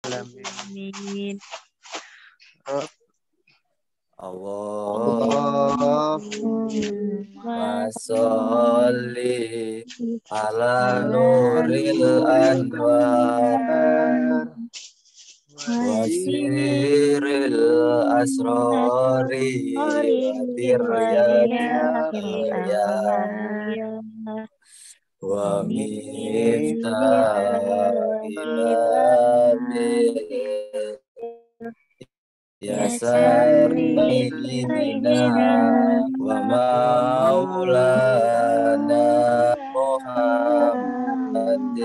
Alamin. Allahumma Allahumma sholli ala ala nuril anwar wasiril asrori wa tiryakil ayat wa miftahil babil Ya sayyidina wa maulana Muhammadin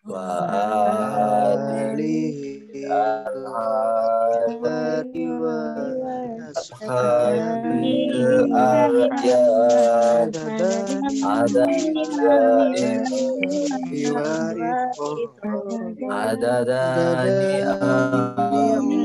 wa alihi ashabil ahyad ada adadani amali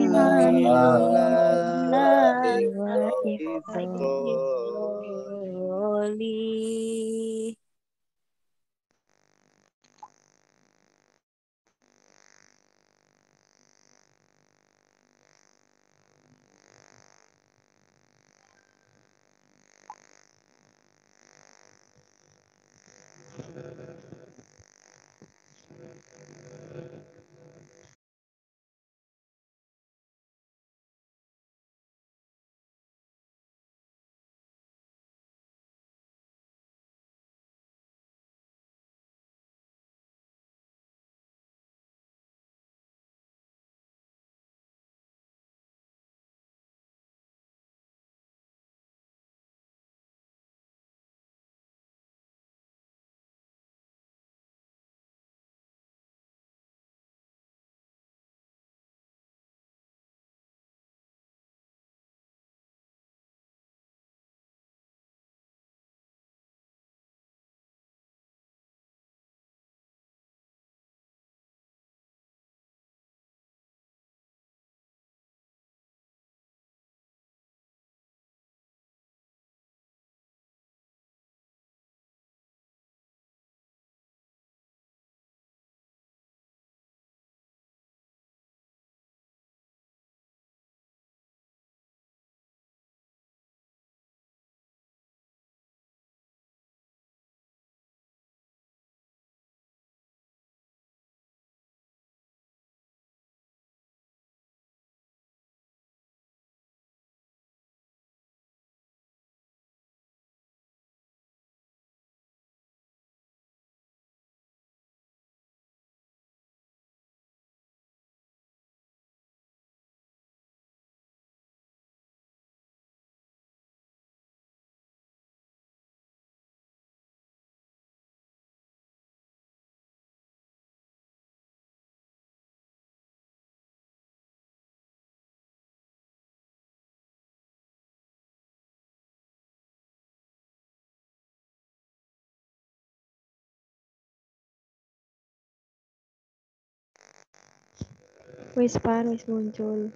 Wis pan wis muncul.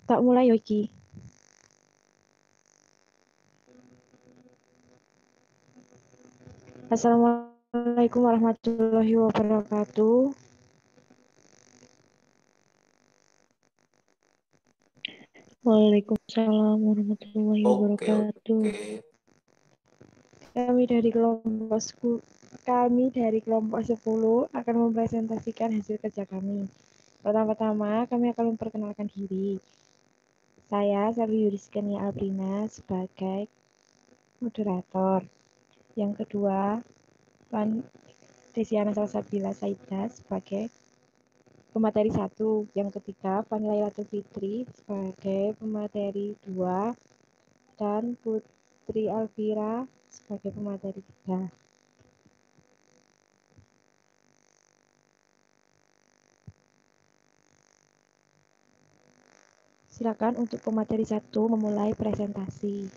Tak mulai yo iki. Assalamualaikum warahmatullahi wabarakatuh. Waalaikumsalam warahmatullahi Oke, wabarakatuh. oke. Kami dari kelompok 10 akan mempresentasikan hasil kerja kami. Pertama-tama, kami akan memperkenalkan diri. Saya Selvi Yuriskenia Albrina sebagai moderator. Yang kedua, Van Desiana Salsabila Saida sebagai pemateri 1. Yang ketiga, Van Lailatul Fitri sebagai pemateri 2. Dan Putri Alvira sebagai pemateri 3. Silakan untuk pemateri 1 memulai presentasi.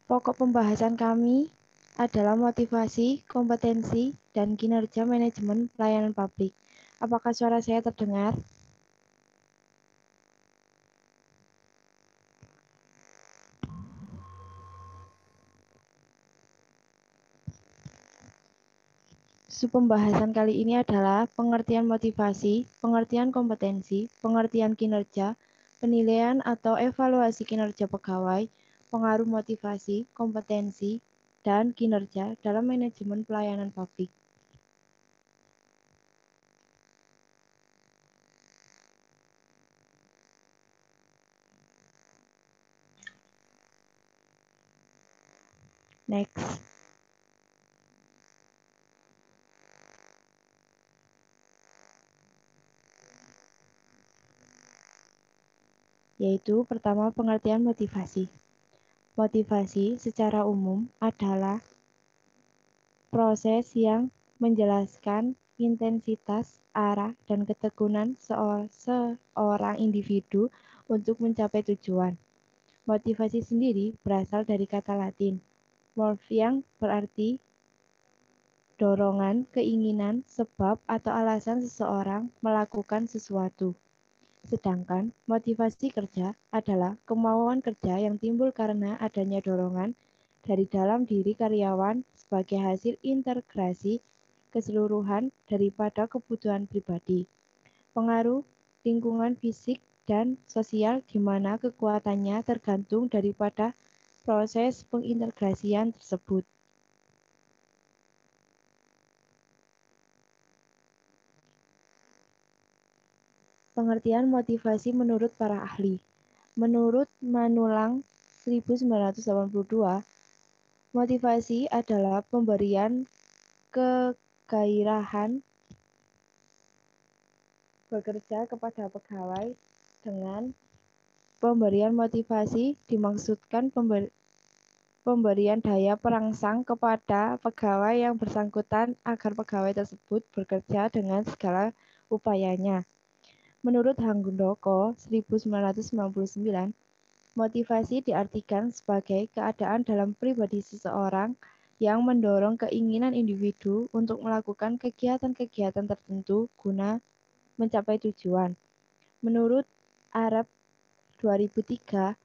Pokok pembahasan kami adalah motivasi, kompetensi, dan kinerja manajemen pelayanan publik. Apakah suara saya terdengar? Pembahasan kali ini adalah pengertian motivasi, pengertian kompetensi, pengertian kinerja, penilaian atau evaluasi kinerja pegawai, pengaruh motivasi, kompetensi, dan kinerja dalam manajemen pelayanan publik. Next. Yaitu pertama pengertian motivasi. Motivasi secara umum adalah proses yang menjelaskan intensitas, arah, dan ketekunan seorang individu untuk mencapai tujuan. Motivasi sendiri berasal dari kata Latin, "mov" yang berarti dorongan, keinginan, sebab, atau alasan seseorang melakukan sesuatu. Sedangkan motivasi kerja adalah kemauan kerja yang timbul karena adanya dorongan dari dalam diri karyawan sebagai hasil integrasi keseluruhan daripada kebutuhan pribadi. Pengaruh lingkungan fisik dan sosial di mana kekuatannya tergantung daripada proses pengintegrasian tersebut. Pengertian motivasi menurut para ahli. Menurut Manulang 1982, motivasi adalah pemberian kegairahan bekerja kepada pegawai. Dengan pemberian motivasi dimaksudkan pemberian daya perangsang kepada pegawai yang bersangkutan agar pegawai tersebut bekerja dengan segala upayanya. Menurut Handoko 1999, motivasi diartikan sebagai keadaan dalam pribadi seseorang yang mendorong keinginan individu untuk melakukan kegiatan-kegiatan tertentu guna mencapai tujuan. Menurut Arab 2003,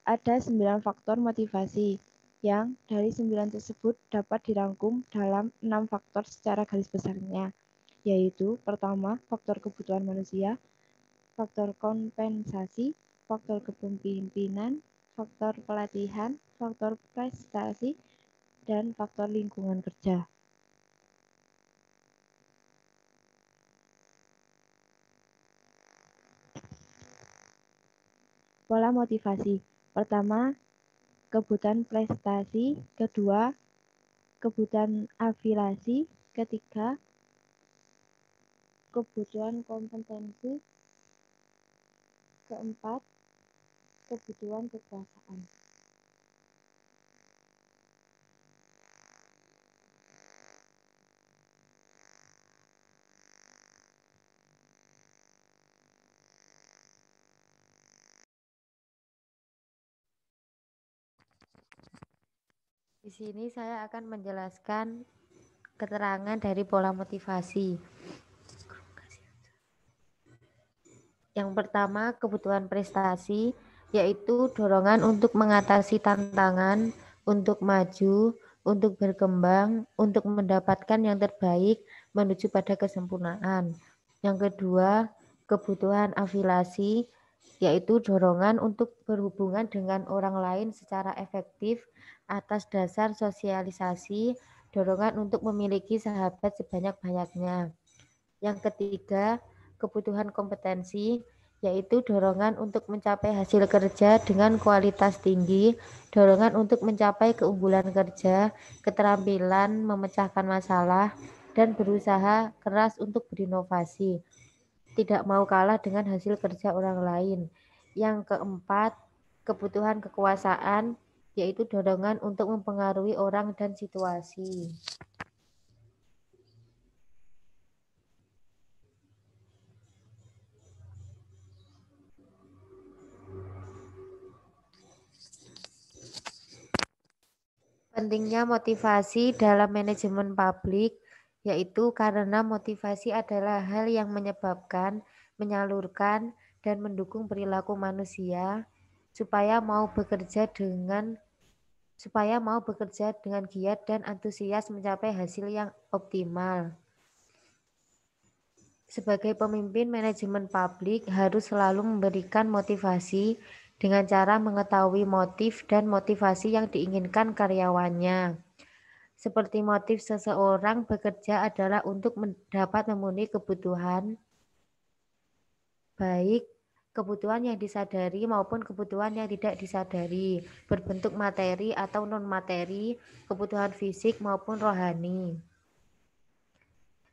ada 9 faktor motivasi, yang dari 9 tersebut dapat dirangkum dalam 6 faktor secara garis besarnya, yaitu pertama, faktor kebutuhan manusia, faktor kompensasi, faktor kepemimpinan, faktor pelatihan, faktor prestasi, dan faktor lingkungan kerja. Pola motivasi. Pertama, kebutuhan prestasi. Kedua, kebutuhan afiliasi. Ketiga, kebutuhan kompetensi. Keempat, kebutuhan kekuasaan. Di sini saya akan menjelaskan keterangan dari pola motivasi. Yang pertama, kebutuhan prestasi, yaitu dorongan untuk mengatasi tantangan, untuk maju, untuk berkembang, untuk mendapatkan yang terbaik menuju pada kesempurnaan. Yang kedua, kebutuhan afiliasi, yaitu dorongan untuk berhubungan dengan orang lain secara efektif atas dasar sosialisasi, dorongan untuk memiliki sahabat sebanyak-banyaknya. Yang ketiga, kebutuhan kompetensi, yaitu dorongan untuk mencapai hasil kerja dengan kualitas tinggi, dorongan untuk mencapai keunggulan kerja, keterampilan memecahkan masalah, dan berusaha keras untuk berinovasi. Tidak mau kalah dengan hasil kerja orang lain. Yang keempat, kebutuhan kekuasaan, yaitu dorongan untuk mempengaruhi orang dan situasi. Pentingnya motivasi dalam manajemen publik, yaitu karena motivasi adalah hal yang menyebabkan, menyalurkan, dan mendukung perilaku manusia supaya mau bekerja dengan giat dan antusias mencapai hasil yang optimal. Sebagai pemimpin manajemen publik harus selalu memberikan motivasi dengan cara mengetahui motif dan motivasi yang diinginkan karyawannya. Seperti motif seseorang bekerja adalah untuk dapat memenuhi kebutuhan, baik kebutuhan yang disadari maupun kebutuhan yang tidak disadari, berbentuk materi atau non-materi, kebutuhan fisik maupun rohani.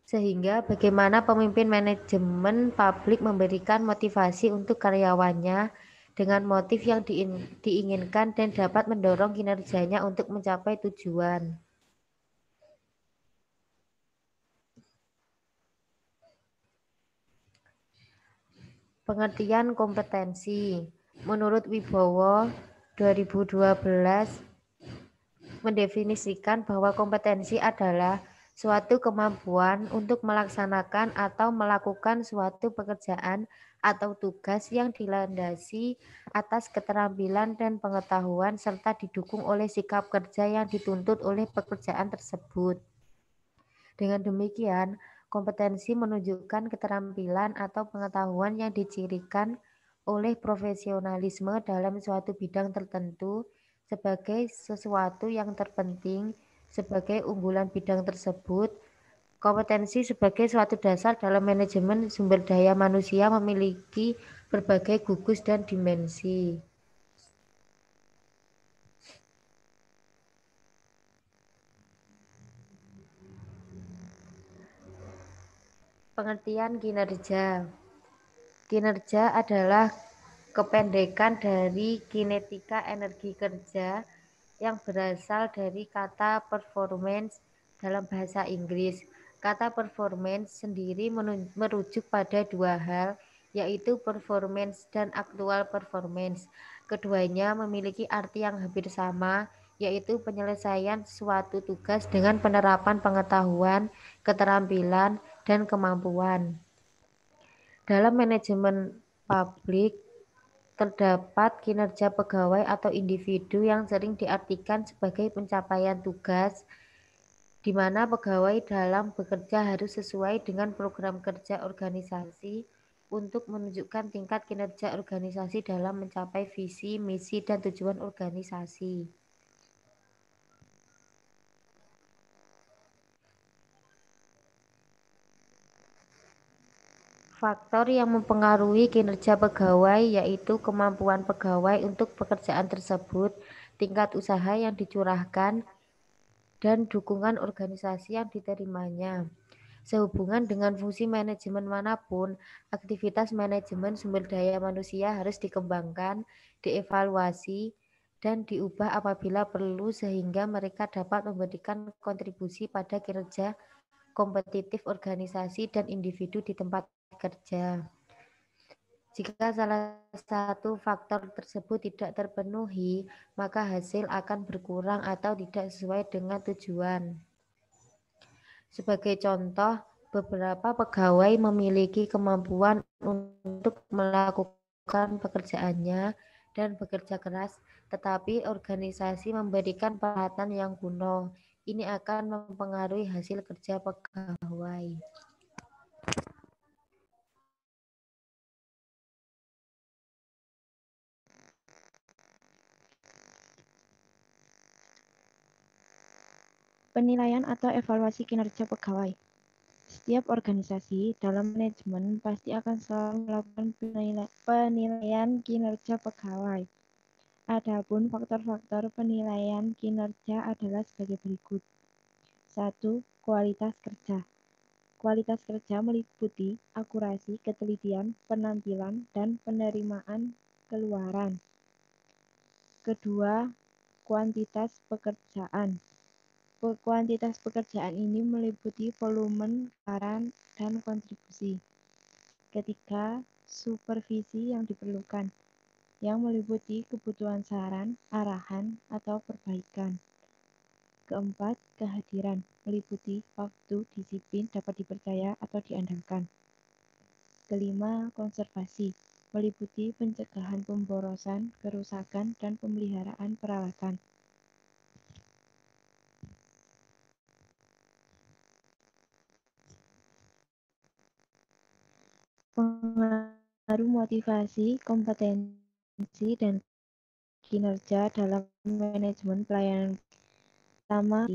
Sehingga bagaimana pemimpin manajemen publik memberikan motivasi untuk karyawannya dengan motif yang diinginkan dan dapat mendorong kinerjanya untuk mencapai tujuan. Pengertian kompetensi. Menurut Wibowo 2012 mendefinisikan bahwa kompetensi adalah suatu kemampuan untuk melaksanakan atau melakukan suatu pekerjaan atau tugas yang dilandasi atas keterampilan dan pengetahuan serta didukung oleh sikap kerja yang dituntut oleh pekerjaan tersebut. Dengan demikian, kompetensi menunjukkan keterampilan atau pengetahuan yang dicirikan oleh profesionalisme dalam suatu bidang tertentu sebagai sesuatu yang terpenting sebagai unggulan bidang tersebut. Kompetensi sebagai suatu dasar dalam manajemen sumber daya manusia memiliki berbagai gugus dan dimensi. Pengertian kinerja. Kinerja adalah kependekan dari kinetika energi kerja yang berasal dari kata performance dalam bahasa Inggris. Kata performance sendiri merujuk pada dua hal, yaitu performance dan actual performance. Keduanya memiliki arti yang hampir sama, yaitu penyelesaian suatu tugas dengan penerapan pengetahuan, keterampilan, dan kemampuan. Dalam manajemen publik, terdapat kinerja pegawai atau individu yang sering diartikan sebagai pencapaian tugas, di mana pegawai dalam bekerja harus sesuai dengan program kerja organisasi untuk menunjukkan tingkat kinerja organisasi dalam mencapai visi, misi, dan tujuan organisasi. Faktor yang mempengaruhi kinerja pegawai yaitu kemampuan pegawai untuk pekerjaan tersebut, tingkat usaha yang dicurahkan, dan dukungan organisasi yang diterimanya. Sehubungan dengan fungsi manajemen manapun, aktivitas manajemen sumber daya manusia harus dikembangkan, dievaluasi, dan diubah apabila perlu sehingga mereka dapat memberikan kontribusi pada kinerja kompetitif organisasi dan individu di tempat kerja. Jika salah satu faktor tersebut tidak terpenuhi, maka hasil akan berkurang atau tidak sesuai dengan tujuan. Sebagai contoh, beberapa pegawai memiliki kemampuan untuk melakukan pekerjaannya dan bekerja keras, tetapi organisasi memberikan perhatian yang kuno. Ini akan mempengaruhi hasil kerja pegawai. Penilaian atau evaluasi kinerja pegawai. Setiap organisasi dalam manajemen pasti akan selalu melakukan penilaian kinerja pegawai. Adapun faktor-faktor penilaian kinerja adalah sebagai berikut. 1. Kualitas kerja. Kualitas kerja meliputi akurasi, ketelitian, penampilan, dan penerimaan keluaran. Kedua, kuantitas pekerjaan. Kuantitas pekerjaan ini meliputi volume, peran, dan kontribusi. Ketiga, supervisi yang diperlukan, yang meliputi kebutuhan saran, arahan, atau perbaikan. Keempat, kehadiran, meliputi waktu, disiplin, dapat dipercaya atau diandalkan. Kelima, konservasi, meliputi pencegahan pemborosan, kerusakan, dan pemeliharaan peralatan. Pengaruh motivasi, kompetensi, dan kinerja dalam manajemen pelayanan. Pertama,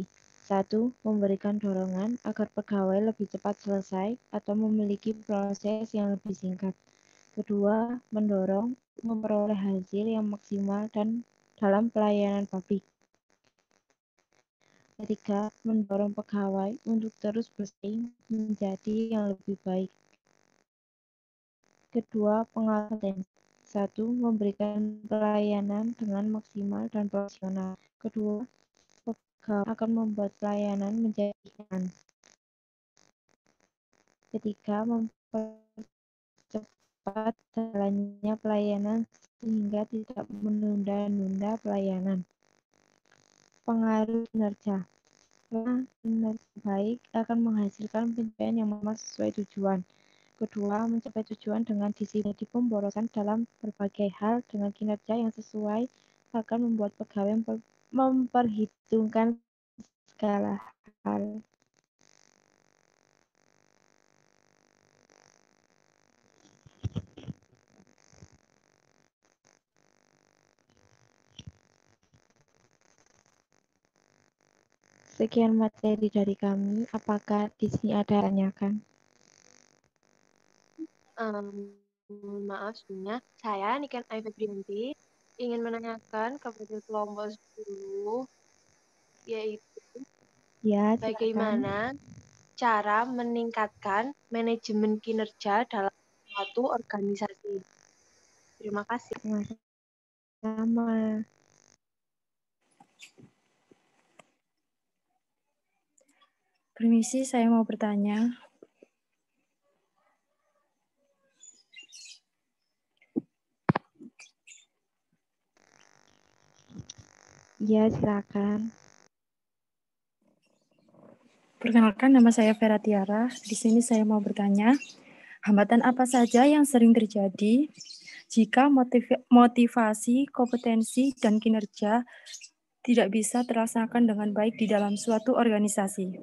1. Memberikan dorongan agar pegawai lebih cepat selesai atau memiliki proses yang lebih singkat. Kedua, mendorong memperoleh hasil yang maksimal dan dalam pelayanan publik. Ketiga, mendorong pegawai untuk terus bersaing menjadi yang lebih baik. Kedua, pengalaman. 1. Memberikan pelayanan dengan maksimal dan profesional. Kedua, pegawai akan membuat pelayanan menjadi nyaman. Ketiga, mempercepat jalannya pelayanan sehingga tidak menunda-nunda pelayanan. Pengaruh kinerja. Kinerja baik akan menghasilkan pencapaian yang sesuai tujuan. Kedua, mencapai tujuan dengan disiplin di pemborosan dalam berbagai hal dengan kinerja yang sesuai akan membuat pegawai memperhitungkan segala hal. Sekian materi dari kami. Apakah di sini ada tanyakan? Maaf sebelumnya, saya Niken Aifat Prianti ingin menanyakan kepada kelompok 10, yaitu Ya, silakan. bagaimana cara meningkatkan manajemen kinerja dalam suatu organisasi. Terima kasih. Sama. Permisi, saya mau bertanya. Ya, silakan. Perkenalkan, nama saya Vera Tiara. Di sini saya mau bertanya, hambatan apa saja yang sering terjadi jika motivasi, kompetensi, dan kinerja tidak bisa terlaksanakan dengan baik di dalam suatu organisasi?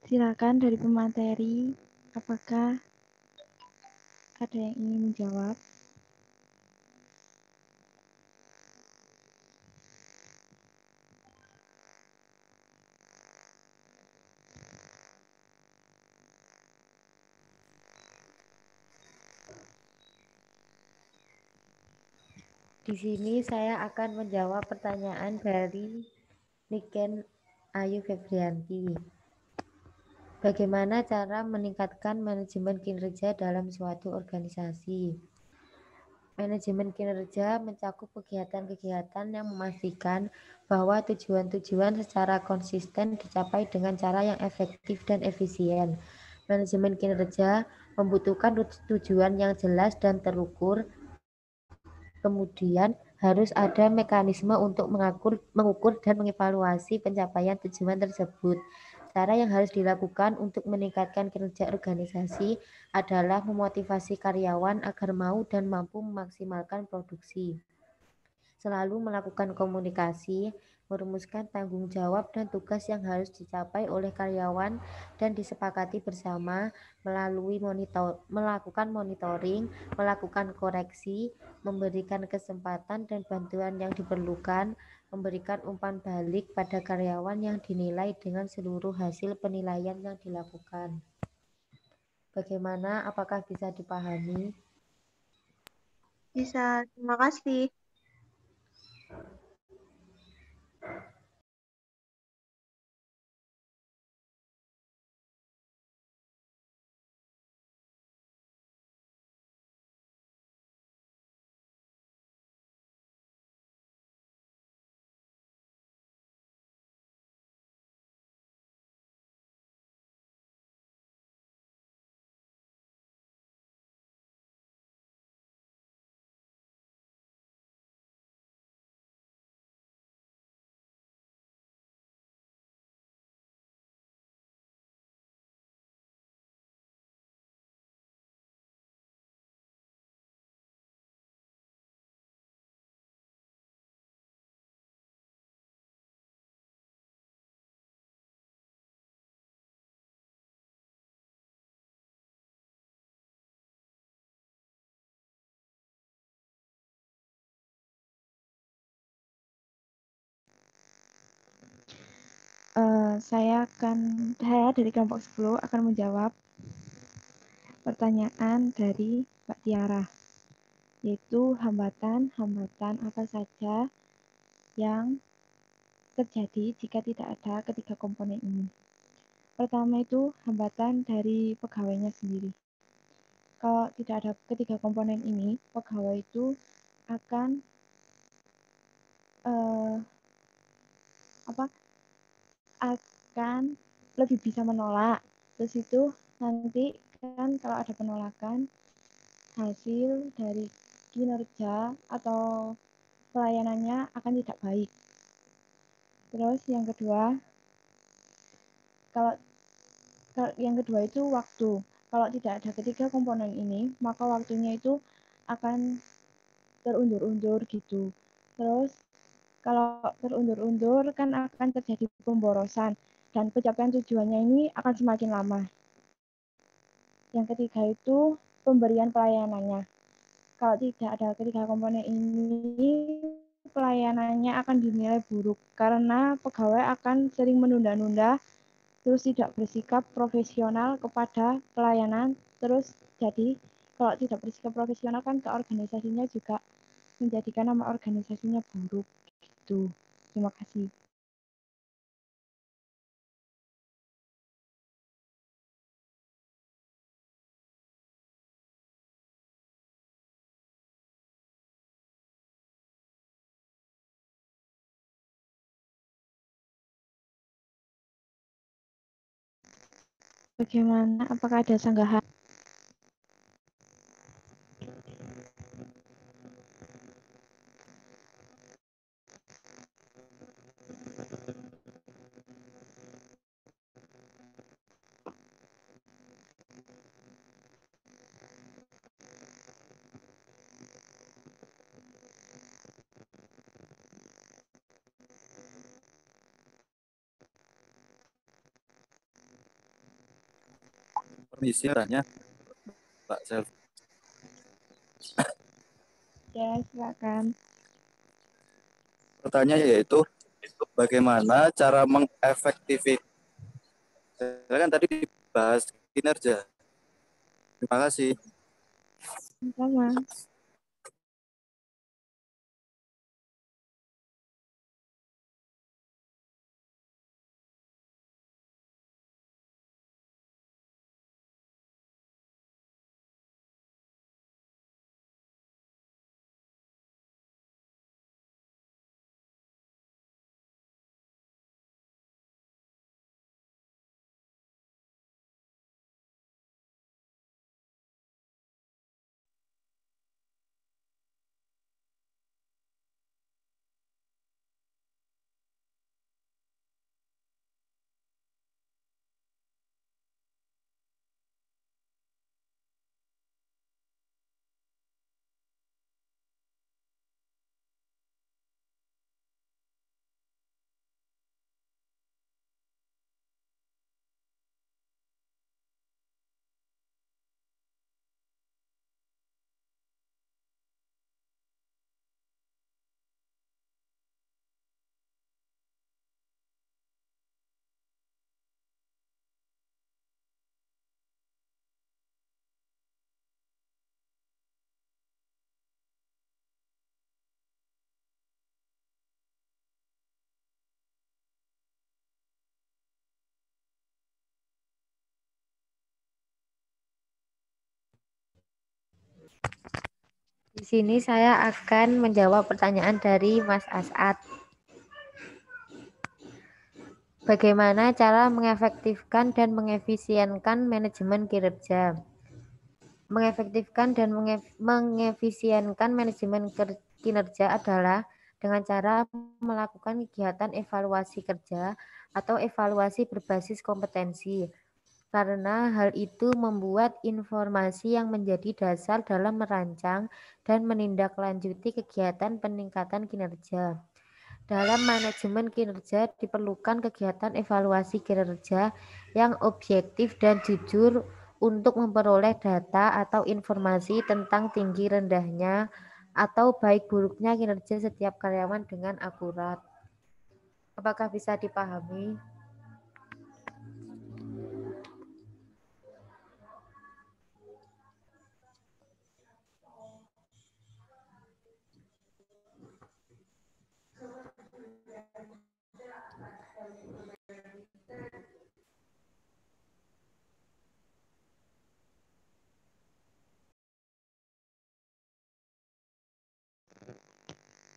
Silakan dari pemateri, apakah ada yang ingin menjawab? Di sini saya akan menjawab pertanyaan dari Niken Ayu Febrianti. Bagaimana cara meningkatkan manajemen kinerja dalam suatu organisasi? Manajemen kinerja mencakup kegiatan-kegiatan yang memastikan bahwa tujuan-tujuan secara konsisten dicapai dengan cara yang efektif dan efisien. Manajemen kinerja membutuhkan tujuan yang jelas dan terukur. Kemudian harus ada mekanisme untuk mengukur dan mengevaluasi pencapaian tujuan tersebut. Cara yang harus dilakukan untuk meningkatkan kinerja organisasi adalah memotivasi karyawan agar mau dan mampu memaksimalkan produksi. Selalu melakukan komunikasi, merumuskan tanggung jawab dan tugas yang harus dicapai oleh karyawan dan disepakati bersama melalui melakukan monitoring, melakukan koreksi, memberikan kesempatan dan bantuan yang diperlukan, memberikan umpan balik pada karyawan yang dinilai dengan seluruh hasil penilaian yang dilakukan. Bagaimana? Apakah bisa dipahami? Bisa, terima kasih. Saya dari kelompok 10 akan menjawab pertanyaan dari Mbak Tiara, yaitu hambatan-hambatan apa saja yang terjadi jika tidak ada ketiga komponen ini. Pertama itu hambatan dari pegawainya sendiri. Kalau tidak ada ketiga komponen ini, pegawai itu akan akan lebih bisa menolak. Terus itu nanti kan kalau ada penolakan, hasil dari kinerja atau pelayanannya akan tidak baik. Terus yang kedua, kalau yang kedua itu waktu. Kalau tidak ada ketiga komponen ini, maka waktunya itu akan terundur-undur gitu. Terus kalau terundur-undur kan akan terjadi pemborosan dan pencapaian tujuannya ini akan semakin lama. Yang ketiga itu pemberian pelayanannya. Kalau tidak ada ketiga komponen ini, pelayanannya akan dinilai buruk karena pegawai akan sering menunda-nunda, terus tidak bersikap profesional kepada pelayanan, terus jadi kalau tidak bersikap profesional kan ke organisasinya juga menjadikan nama organisasinya buruk gitu. Terima kasih. Bagaimana? Apakah ada sanggahan? Permisi tanya Pak Selvi. Ya, silakan. Pertanyaannya yaitu bagaimana cara mengefektifkan, kan tadi dibahas kinerja. Terima kasih. Sama. Di sini saya akan menjawab pertanyaan dari Mas As'ad. Bagaimana cara mengefektifkan dan mengefisienkan manajemen kinerja? Mengefektifkan dan mengefisienkan manajemen kinerja adalah dengan cara melakukan kegiatan evaluasi kerja atau evaluasi berbasis kompetensi. Karena hal itu membuat informasi yang menjadi dasar dalam merancang dan menindaklanjuti kegiatan peningkatan kinerja. Dalam manajemen kinerja diperlukan kegiatan evaluasi kinerja yang objektif dan jujur untuk memperoleh data atau informasi tentang tinggi rendahnya atau baik buruknya kinerja setiap karyawan dengan akurat. Apakah bisa dipahami?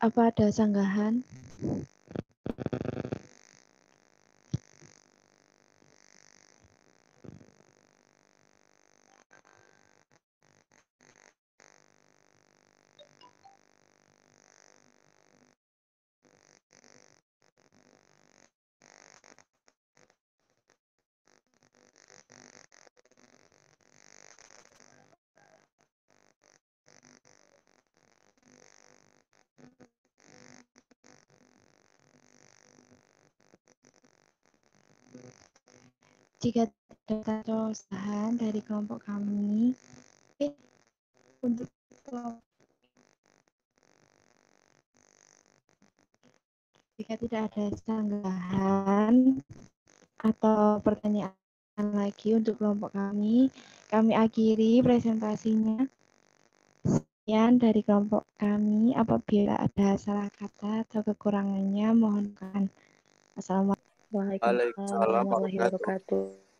Apa ada sanggahan? Jika tidak ada usaha dari kelompok kami, untuk jika tidak ada sanggahan atau pertanyaan lagi untuk kelompok kami akhiri presentasinya. Sekian dari kelompok kami. Apabila ada salah kata atau kekurangannya, mohon maaf. Assalamualaikum. Waalaikumsalam warahmatullahi wabarakatuh.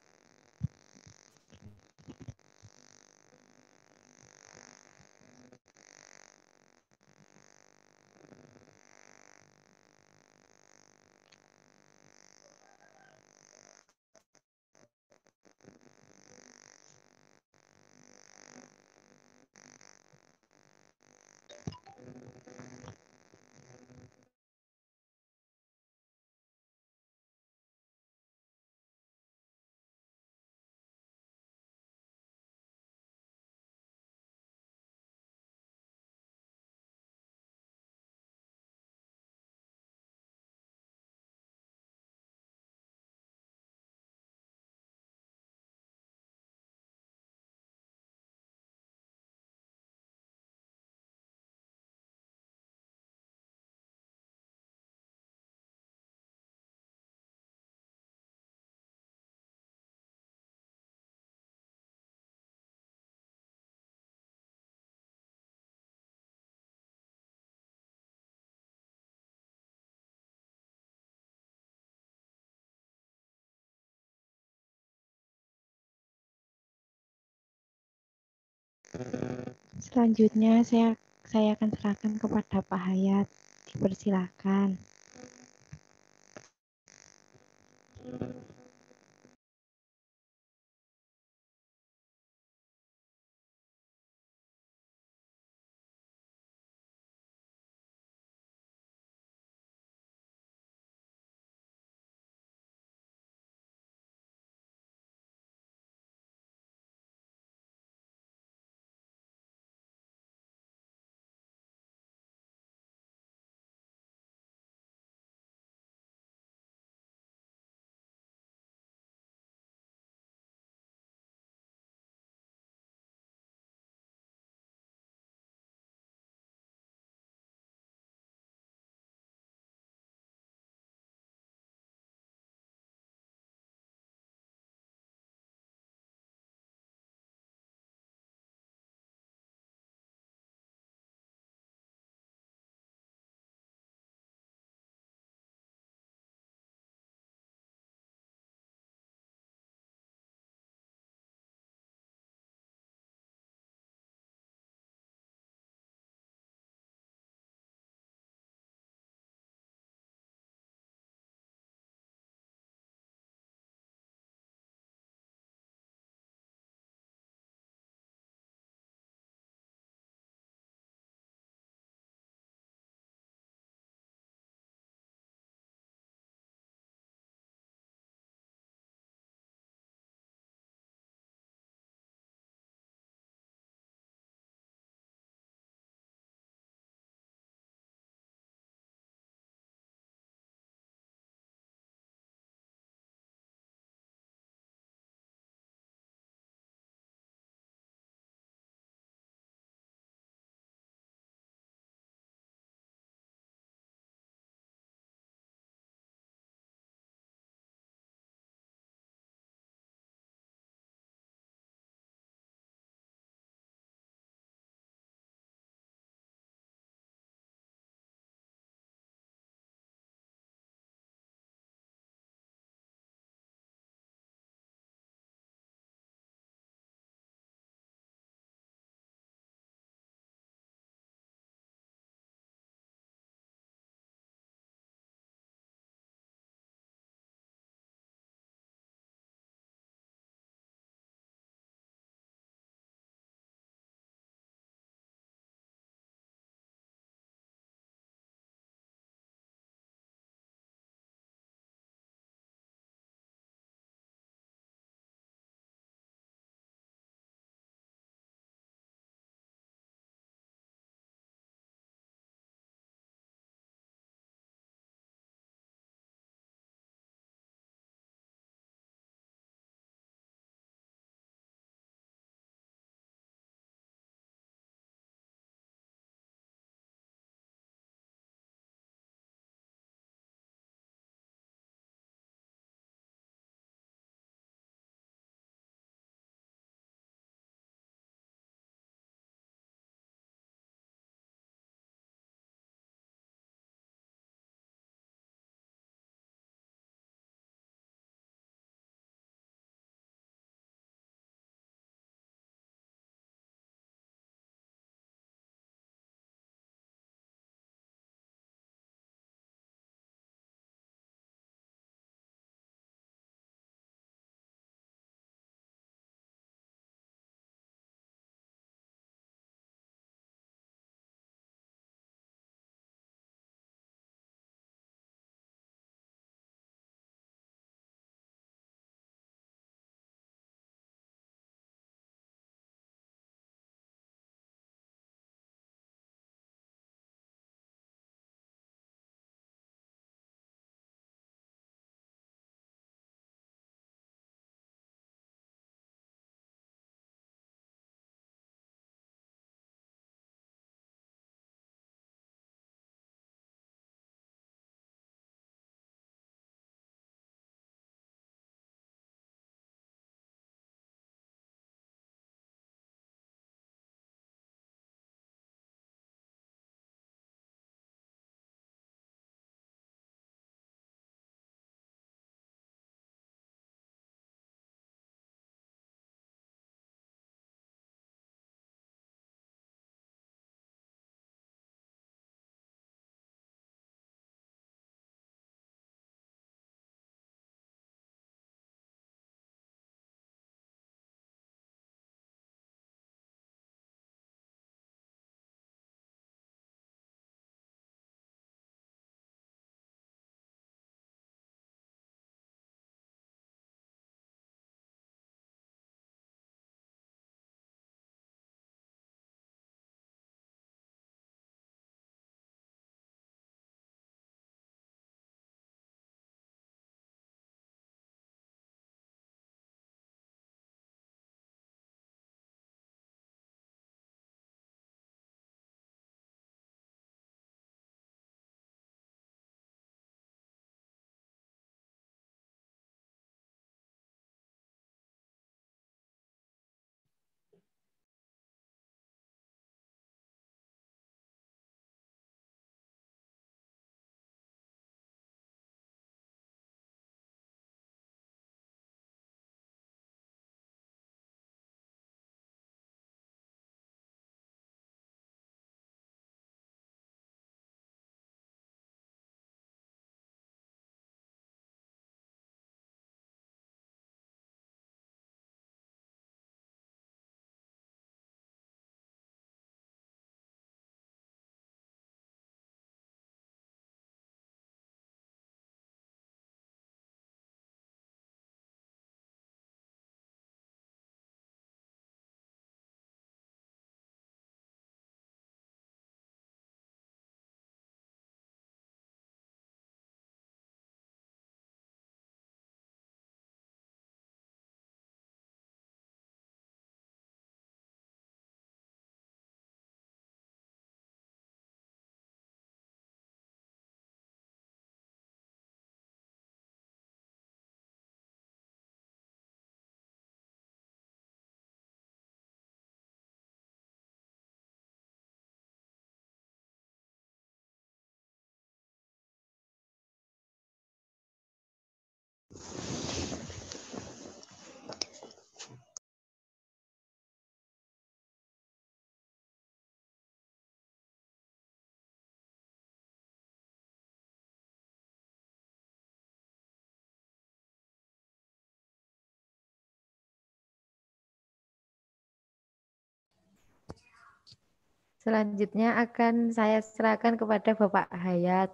Selanjutnya saya akan serahkan kepada Pak Hayat. Dipersilakan. Selanjutnya akan saya serahkan kepada Bapak Hayat.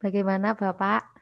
Bagaimana Bapak?